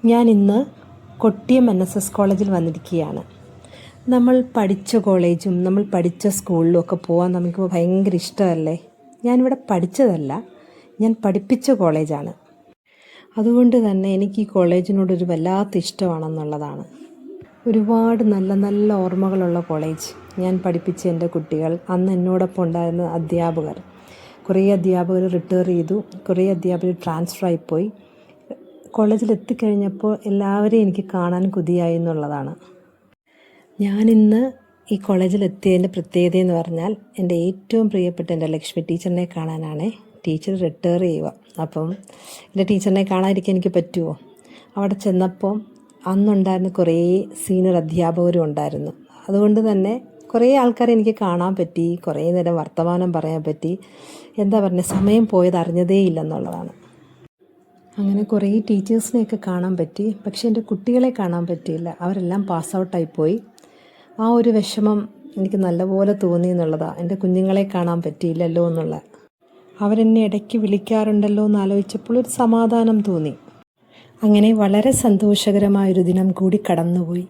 ഞാൻ ഇന്ന് കൊട്ടിയം NSS കോളേജിൽ വന്നിരിക്കുകയാണ്. നമ്മൾ പഠിച്ച കോളേജും നമ്മൾ പഠിച്ച സ്കൂളിലും ഒക്കെ പോകാൻ നമുക്ക് ഭയങ്കര ഇഷ്ടമല്ലേ? ഞാനിവിടെ പഠിച്ചതല്ല, ഞാൻ പഠിപ്പിച്ച കോളേജാണ്. അതുകൊണ്ട് തന്നെ എനിക്ക് ഈ കോളേജിനോടൊരു വല്ലാത്ത ഇഷ്ടമാണെന്നുള്ളതാണ്. ഒരുപാട് നല്ല നല്ല ഓർമ്മകളുള്ള കോളേജ്. ഞാൻ പഠിപ്പിച്ച എൻ്റെ കുട്ടികൾ, അന്ന് എന്നോടൊപ്പം ഉണ്ടായിരുന്ന അധ്യാപകർ, കുറേ അധ്യാപകർ റിട്ടയർ ചെയ്തു, കുറേ അധ്യാപകർ ട്രാൻസ്ഫർ ആയിപ്പോയി. കോളേജിൽ എത്തിക്കഴിഞ്ഞപ്പോൾ എല്ലാവരെയും എനിക്ക് കാണാൻ കൊതിയായി എന്നുള്ളതാണ്. ഞാനിന്ന് ഈ കോളേജിൽ എത്തിയതിൻ്റെ പ്രത്യേകത എന്ന് പറഞ്ഞാൽ എൻ്റെ ഏറ്റവും പ്രിയപ്പെട്ട എൻ്റെ ലക്ഷ്മി ടീച്ചറിനെ കാണാനാണ്. ടീച്ചർ റിട്ടയർ ചെയ്യുക. അപ്പം എൻ്റെ ടീച്ചറിനെ കാണാതിരിക്കാൻ എനിക്ക് പറ്റുമോ? അവിടെ ചെന്നപ്പോൾ അന്നുണ്ടായിരുന്ന കുറേ സീനിയർ അധ്യാപകരും ഉണ്ടായിരുന്നു. അതുകൊണ്ട് തന്നെ കുറേ ആൾക്കാരെ എനിക്ക് കാണാൻ പറ്റി, കുറേ നേരം വർത്തമാനം പറയാൻ പറ്റി. എന്താ പറയുക, സമയം പോയത് അറിഞ്ഞതേ ഇല്ലെന്നുള്ളതാണ്. അങ്ങനെ കുറേ ടീച്ചേഴ്സിനെയൊക്കെ കാണാൻ പറ്റി. പക്ഷേ എൻ്റെ കുട്ടികളെ കാണാൻ പറ്റിയില്ല. അവരെല്ലാം പാസ് ഔട്ടായിപ്പോയി. ആ ഒരു വിഷമം എനിക്ക് നല്ലപോലെ തോന്നി എന്നുള്ളതാണ്. എൻ്റെ കുഞ്ഞുങ്ങളെ കാണാൻ പറ്റിയില്ലല്ലോ എന്നുള്ള. അവരെന്നെ ഇടയ്ക്ക് വിളിക്കാറുണ്ടല്ലോ എന്നാലോചിച്ചപ്പോൾ ഒരു സമാധാനം തോന്നി. അങ്ങനെ വളരെ സന്തോഷകരമായൊരു ദിനം കൂടി കടന്നുപോയി.